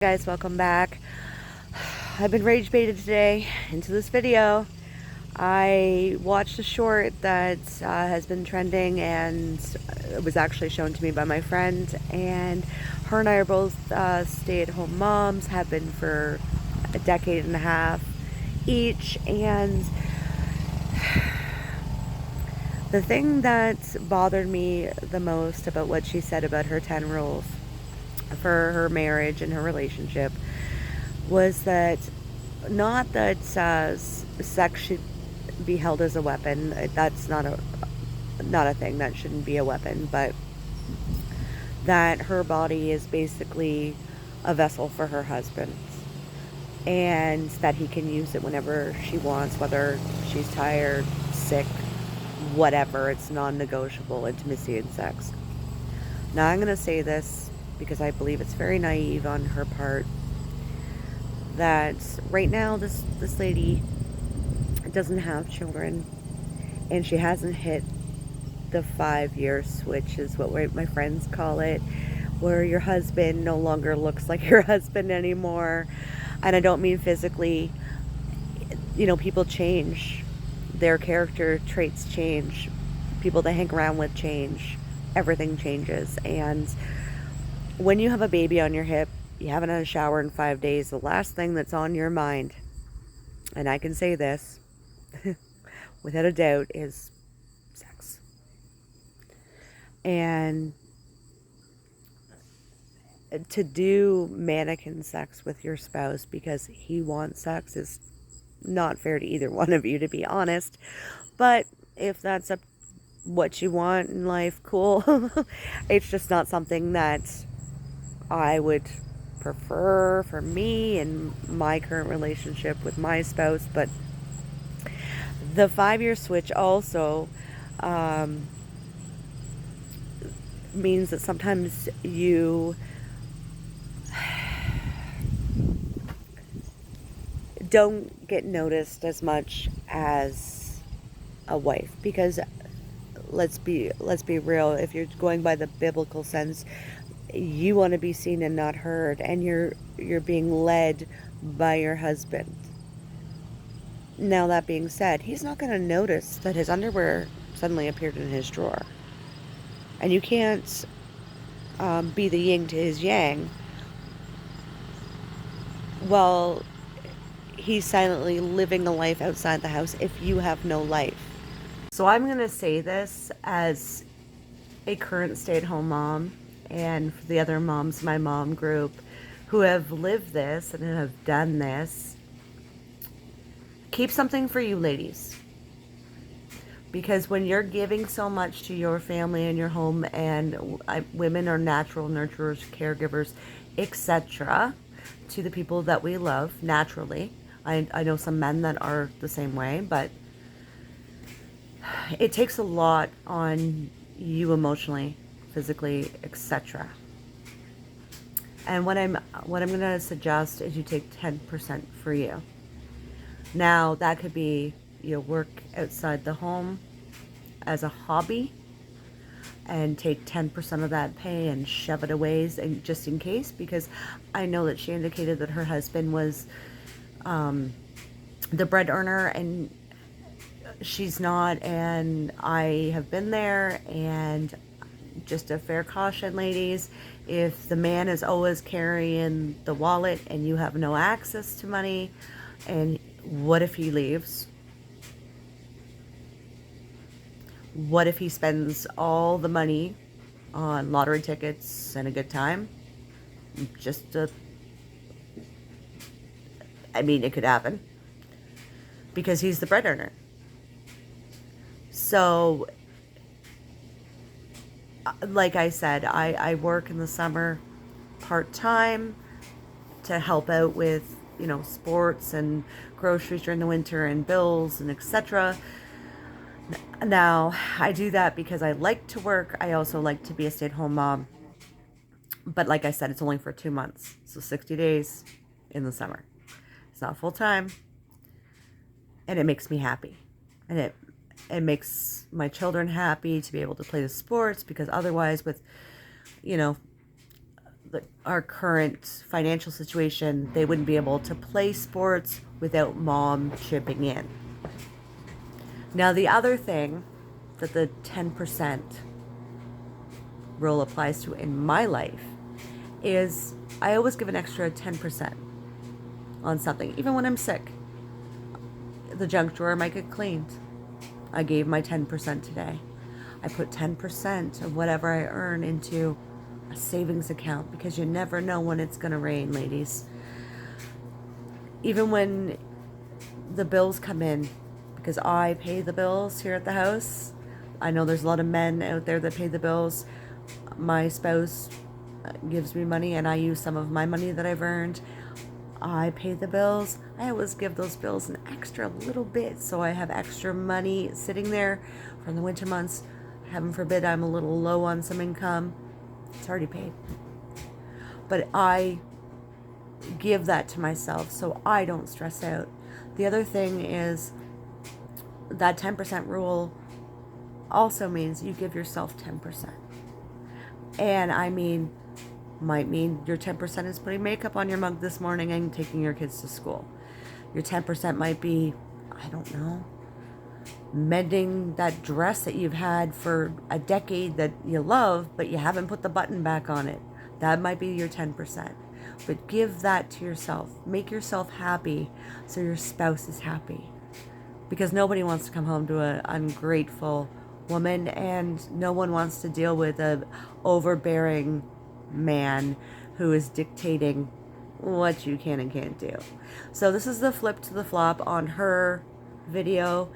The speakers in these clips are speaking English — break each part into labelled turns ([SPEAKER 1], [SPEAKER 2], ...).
[SPEAKER 1] Guys, welcome back. I've been rage baited today into this video. I watched a short that has been trending, and it was actually shown to me by my friend, and her and I are both stay-at-home moms, have been for a decade and a half each. And the thing that bothered me the most about what she said about her 10 rules for her marriage and her relationship was that, not that sex should be held as a weapon. That's not a thing. That shouldn't be a weapon. But that her body is basically a vessel for her husband, and that he can use it whenever she wants, whether she's tired, sick, whatever. It's non-negotiable, intimacy and sex. Now, I'm going to say this because I believe it's very naive on her part, that right now this lady doesn't have children, and she hasn't hit the 5-year switch, is what my friends call it, where your husband no longer looks like your husband anymore. And I don't mean physically. People change, their character traits change, people they hang around with change, everything changes. And when you have a baby on your hip, you haven't had a shower in 5 days, the last thing that's on your mind, and I can say this without a doubt, is sex. And to do mannequin sex with your spouse because he wants sex is not fair to either one of you, to be honest. But if that's what you want in life, cool. It's just not something that I would prefer for me and my current relationship with my spouse. But the 5-year switch also means that sometimes you don't get noticed as much as a wife, because let's be real, if you're going by the biblical sense, you want to be seen and not heard, and you're being led by your husband. Now, that being said, he's not going to notice that his underwear suddenly appeared in his drawer, and you can't be the yin to his yang. Well, he's silently living a life outside the house if you have no life. So I'm going to say this as a current stay-at-home mom, and for the other moms, my mom group, who have lived this and have done this. Keep something for you ladies. Because when you're giving so much to your family and your home, and women are natural nurturers, caregivers, etc., to the people that we love naturally. I know some men that are the same way, but it takes a lot on you emotionally, physically, etc. And what I'm going to suggest is you take 10% for you. Now, that could be work outside the home as a hobby, and take 10% of that pay and shove it away, and just in case, because I know that she indicated that her husband was the bread earner, and she's not. And I have been there, and just a fair caution, ladies, if the man is always carrying the wallet and you have no access to money, and what if he leaves? What if he spends all the money on lottery tickets and a good time? It could happen, because he's the bread earner. So, like I said, I work in the summer part-time to help out with, sports and groceries during the winter and bills and etc. Now, I do that because I like to work. I also like to be a stay-at-home mom. But like I said, it's only for 2 months. So 60 days in the summer. It's not full-time. And it makes me happy. And it makes my children happy to be able to play the sports, because otherwise with, our current financial situation, they wouldn't be able to play sports without mom chipping in. Now, the other thing that the 10% rule applies to in my life is I always give an extra 10% on something, even when I'm sick. The junk drawer might get cleaned. I gave my 10% today. I put 10% of whatever I earn into a savings account because you never know when it's going to rain, ladies. Even when the bills come in, because I pay the bills here at the house. I know there's a lot of men out there that pay the bills. My spouse gives me money and I use some of my money that I've earned. I pay the bills. I always give those bills an extra little bit so I have extra money sitting there for the winter months. Heaven forbid I'm a little low on some income. It's already paid. But I give that to myself so I don't stress out. The other thing is that 10% rule also means you give yourself 10%. And I mean, might mean your 10% is putting makeup on your mug this morning and taking your kids to school. Your 10% might be, I don't know, mending that dress that you've had for a decade that you love, but you haven't put the button back on it. That might be your 10%. But give that to yourself. Make yourself happy so your spouse is happy. Because nobody wants to come home to an ungrateful woman, and no one wants to deal with an overbearing man who is dictating what you can and can't do. So this is the flip to the flop on her video.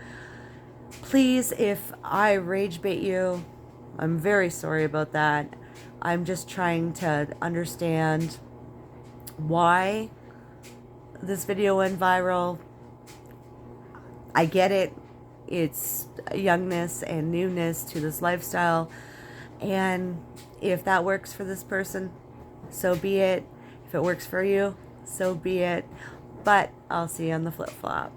[SPEAKER 1] Please, if I rage bait you, I'm very sorry about that. I'm just trying to understand why this video went viral. I get it. It's youngness and newness to this lifestyle. And if that works for this person, so be it. If it works for you, so be it. But I'll see you on the flip flop.